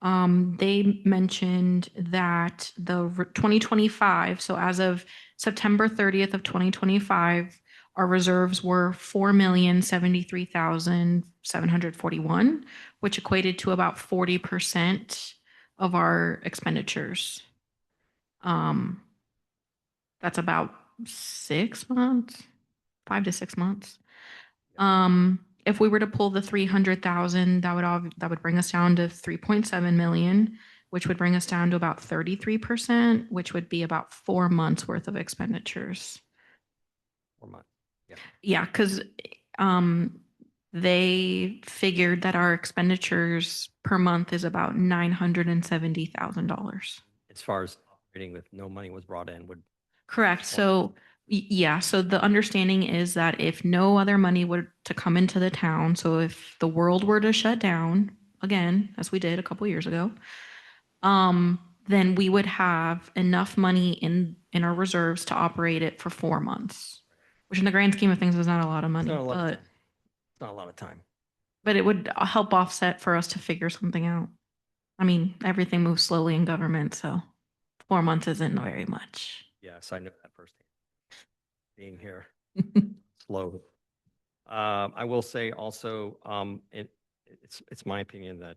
they mentioned that the 2025, so as of September 30th of 2025, our reserves were 4,073,741, which equated to about 40% of our expenditures. That's about 6 months, 5 to 6 months. If we were to pull the 300,000, that would bring us down to 3.7 million, which would bring us down to about 33%, which would be about 4 months worth of expenditures. 4 months. Yeah, because they figured that our expenditures per month is about $970,000. As far as operating with no money was brought in, would Correct. So yeah, so the understanding is that if no other money were to come into the town, so if the world were to shut down again, as we did a couple years ago, then we would have enough money in our reserves to operate it for 4 months, which in the grand scheme of things is not a lot of money, not a lot of but time. It's not a lot of time. it would help offset for us to figure something out. I mean, everything moves slowly in government, so 4 months isn't very much. Yes, I know that firsthand. Being here, slow. I will say also, it's my opinion that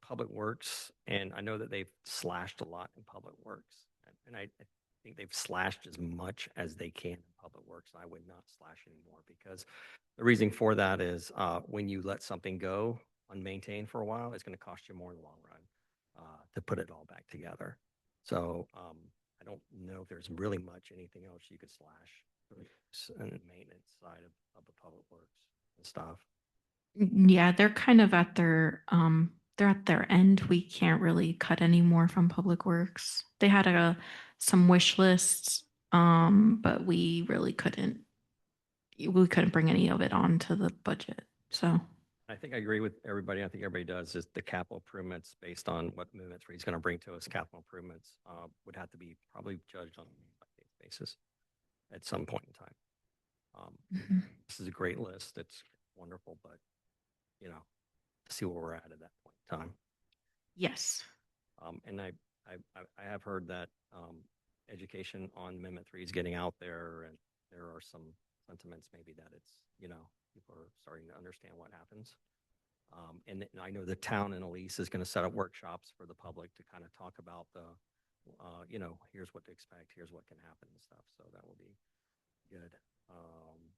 Public Works, and I know that they've slashed a lot in Public Works, and I think they've slashed as much as they can in Public Works. I would not slash anymore because the reason for that is when you let something go unmaintained for a while, it's going to cost you more in the long run. to put it all back together. So I don't know if there's really much anything else you could slash in the maintenance side of the public works and stuff. Yeah, they're kind of at they're at their end. We can't really cut any more from Public Works. They had some wish lists, but we couldn't bring any of it onto the budget. So I think I agree with everybody. I think everybody does is the capital improvements based on what movements he's going to bring to us. Capital improvements would have to be probably judged on a basis at some point in time. mhm. This is a great list. It's wonderful, but to see where we're at that point in time. Yes. And I have heard that education on Amendment 3 is getting out there, and there are some sentiments maybe that it's, people are starting to understand what happens. And I know the town in Elise is going to set up workshops for the public to kind of talk about here's what to expect, here's what can happen and stuff. So that will be good.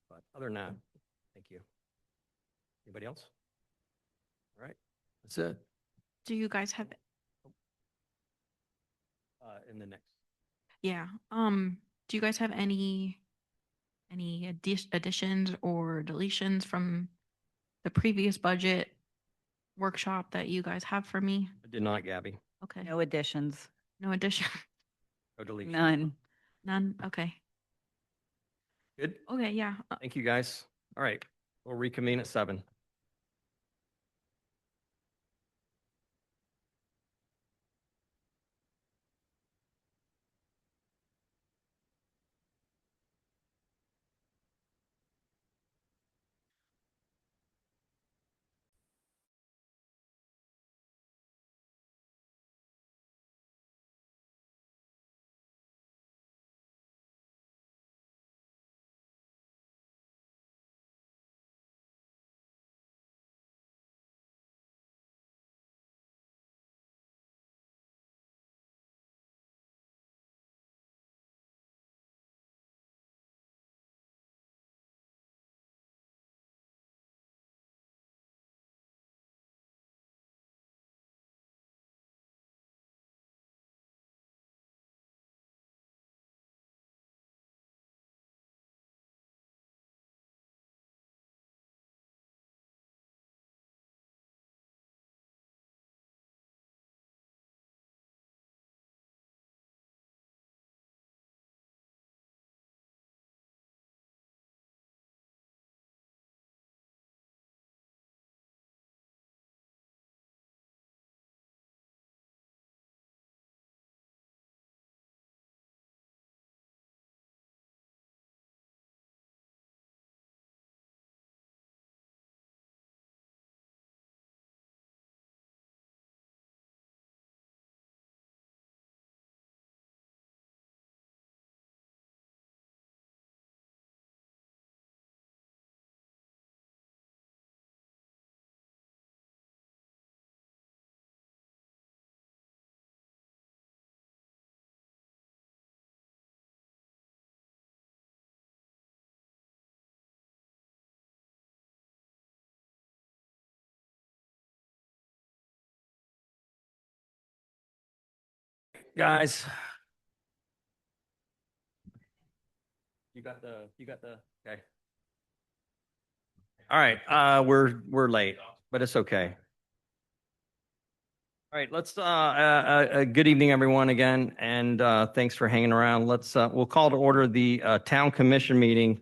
But other than that, thank you. Anybody else? All right, that's it. Do you guys have, In the next. yeah, do you guys have any additions or deletions from the previous budget workshop that you guys have for me? I did not, Gabby. Okay. No additions, No addition. No deletion. none. None. Okay. Good. Okay. Yeah. Thank you, guys. All right, we'll reconvene at 7. Guys. You got the, okay. All right, we're late, but it's okay. All right, let's, good evening, everyone, again, and thanks for hanging around. We'll call to order the Town Commission meeting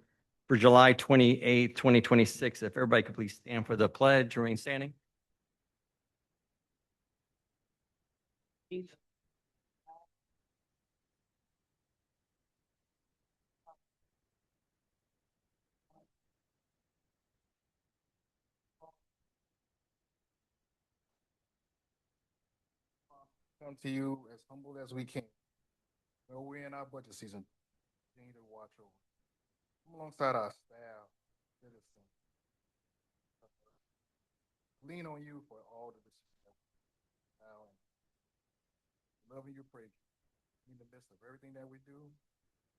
for July 28th, 2026. If everybody could please stand for the pledge, remain standing. Come to you as humble as we can. Well, we're in our budget season. Continue to watch over. Come alongside our staff, citizens. Lean on you for all the decisions. Now, loving you, praise you. In the midst of everything that we do,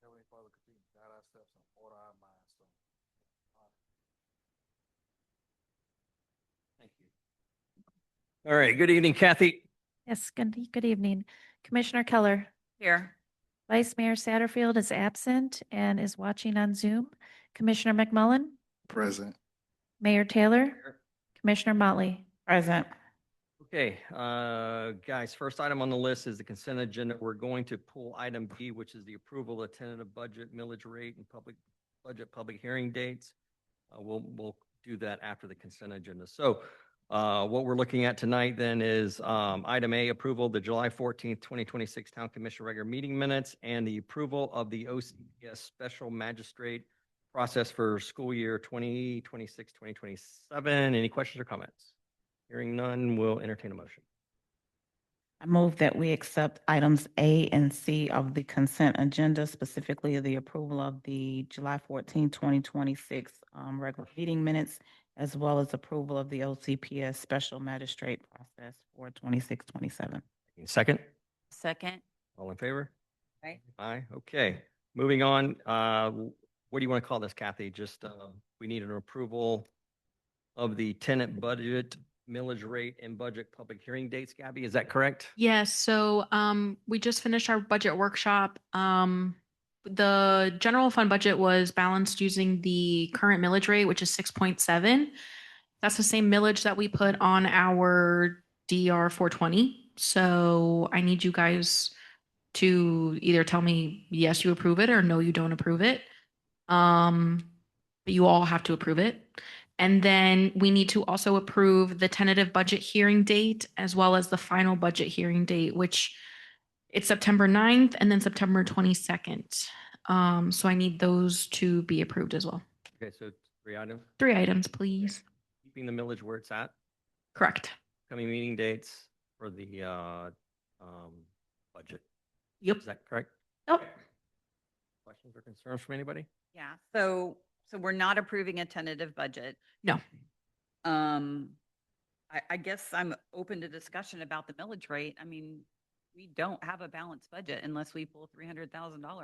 Heavenly Father, continue to guide our steps and order our minds. So, Thank you. All right, good evening, Kathy. Yes, good evening. Commissioner Keller, Here. Vice Mayor Satterfield is absent and is watching on Zoom. Commissioner McMullen, Present. Mayor Taylor, Commissioner Motley. Present. Okay, guys, first item on the list is the consent agenda. We're going to pull item B, which is the approval of tentative budget, millage rate, and public hearing dates. We'll do that after the consent agenda. So what we're looking at tonight then is item A, approval of the July 14th, 2026 Town Commission regular meeting minutes and the approval of the OCPS special magistrate process for school year 2026, 2027. Any questions or comments? Hearing none, we'll entertain a motion. I move that we accept items A and C of the consent agenda, specifically the approval of the July 14, 2026 regular meeting minutes, as well as approval of the OCPS special magistrate process for 26, 27. Second, Second. all in favor? Right. Aye, okay. Moving on, what do you want to call this, Kathy? Just, we need an approval of the tenant budget, millage rate, and budget public hearing dates, Gabby, is that correct? Yes, so we just finished our budget workshop. The general fund budget was balanced using the current millage rate, which is 6.7. That's the same millage that we put on our DR 420. So I need you guys to either tell me yes, you approve it, or no, you don't approve it. But you all have to approve it. And then we need to also approve the tentative budget hearing date as well as the final budget hearing date, which it's September 9th and then September 22nd. So I need those to be approved as well. Okay, so 3 items, 3 items, please. keeping the millage where it's at, Correct. coming meeting dates for the budget. Yep. Is that correct? Yep. Questions or concerns from anybody? Yeah, so we're not approving a tentative budget. No. I guess I'm open to discussion about the millage rate. I mean, we don't have a balanced budget unless we pull $300,000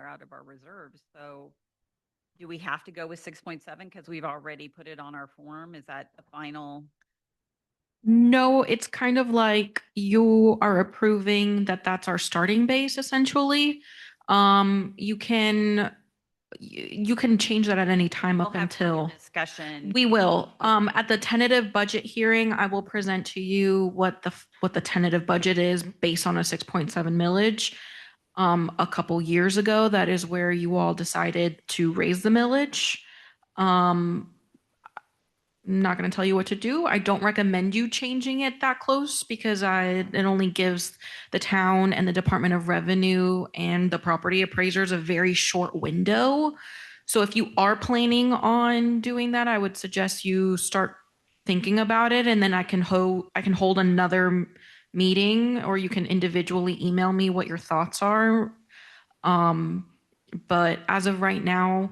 out of our reserves. So do we have to go with 6.7 because we've already put it on our form? Is that the final? No, it's kind of like you are approving that that's our starting base essentially. You can change that at any time We'll up have further until discussion. we will. At the tentative budget hearing, I will present to you what the tentative budget is based on a 6.7 millage. A couple years ago, that is where you all decided to raise the millage. I'm not going to tell you what to do. I don't recommend you changing it that close because it only gives the town and the Department of Revenue and the property appraisers a very short window. So if you are planning on doing that, I would suggest you start thinking about it, and then I can hold another meeting, or you can individually email me what your thoughts are. But as of right now,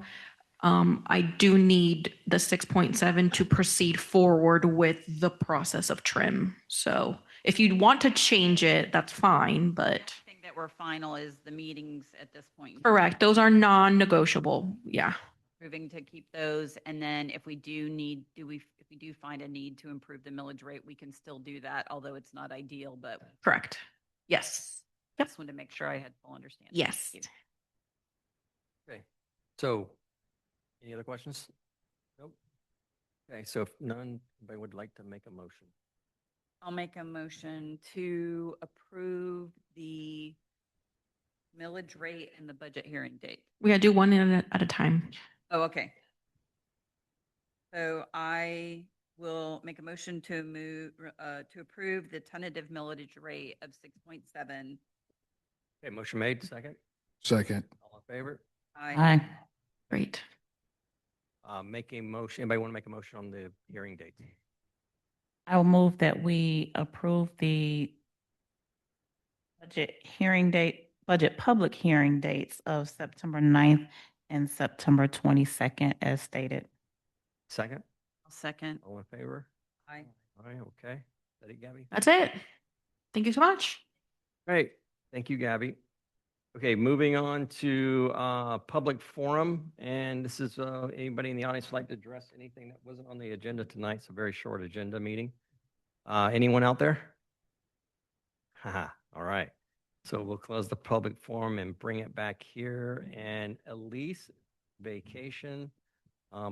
I do need the 6.7 to proceed forward with the process of trim. So if you want to change it, that's fine, but. I think that we're final is the meetings at this point. Correct. Those are non-negotiable. Yeah. Proving to keep those. And then if we do find a need to improve the millage rate, we can still do that, although it's not ideal, but Correct. Yes. Yep. just wanted to make sure I had full understanding. Yes. Thank you. Okay, so any other questions? Nope. Okay, so if none, anybody would like to make a motion? I'll make a motion to approve the millage rate and the budget hearing date. We gotta do one at a time. Oh, okay. So I will make a motion to approve the tentative millage rate of 6.7. Okay, motion made, second. Second. All in favor? Aye. Great. Make a motion, anybody want to make a motion on the hearing date? I will move that we approve the budget public hearing dates of September 9th and September 22nd as stated. Second, I'll second. all in favor? Aye. Aye, okay. Is that it, Gabby? That's it. Thank you so much. Great, thank you, Gabby. Okay, moving on to public forum, and this is anybody in the audience would like to address anything that wasn't on the agenda tonight. It's a very short agenda meeting. Anyone out there? Haha, all right. So we'll close the public forum and bring it back here. And Elise, vacation. I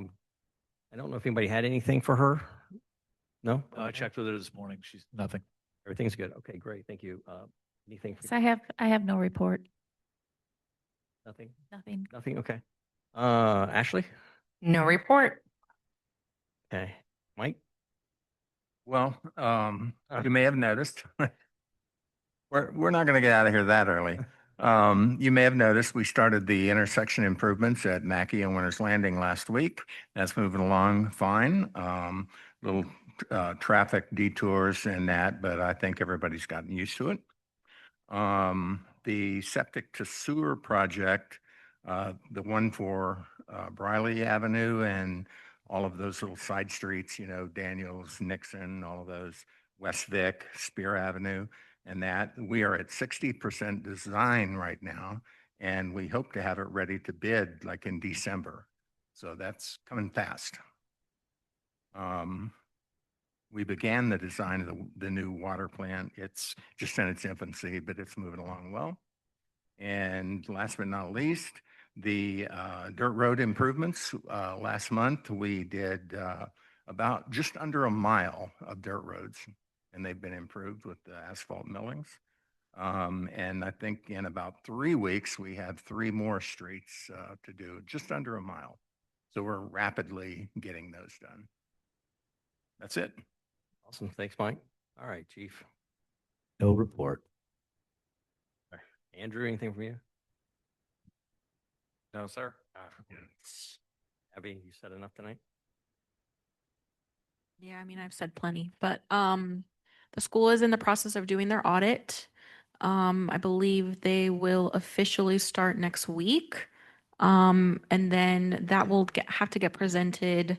don't know if anybody had anything for her. No? I Okay. checked with her this morning. She's nothing. Everything's good. Okay, great. Thank you. Anything? So I have no report, Nothing? nothing. Nothing? Okay. Ashley? No report. Okay. Mike? Well, you may have noticed, we're not going to get out of here that early. You may have noticed we started the intersection improvements at Mackey and Winter's Landing last week. That's moving along fine. Little traffic detours and that, but I think everybody's gotten used to it. The septic to sewer project, the one for Briley Avenue and all of those little side streets, you know, Daniels, Nixon, all of those, West Vic, Spear Avenue, and that we are at 60% design right now, and we hope to have it ready to bid like in December. So that's coming fast. We began the design of the new water plant. It's just in its infancy, but it's moving along well. And last but not least, the dirt road improvements. Last month, we did about just under a mile of dirt roads, and they've been improved with the asphalt millings. And I think in about 3 weeks, we have 3 more streets to do, just under a mile. So we're rapidly getting those done. That's it. Awesome. Thanks, Mike. All right, Chief. No report. Andrew, anything from you? No, sir. Abby, you said enough tonight? Yeah, I mean, I've said plenty, but the school is in the process of doing their audit. I believe they will officially start next week. And then that will have to get presented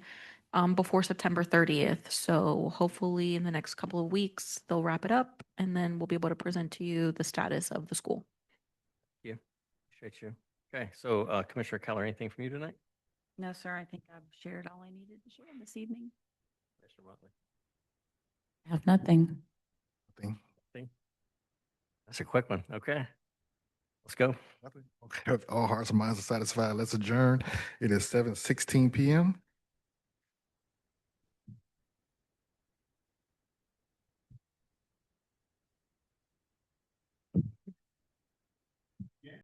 before September 30th. So hopefully in the next couple of weeks, they'll wrap it up and then we'll be able to present to you the status of the school. Thank you. Appreciate you. Okay, so Commissioner Keller, anything from you tonight? No, sir, I think I've shared all I needed to share this evening. Commissioner Motley? I have nothing. Nothing. That's a quick one. Okay. Let's go. Nothing. Okay, if all hearts and minds are satisfied, let's adjourn. It is 7:16 p.m.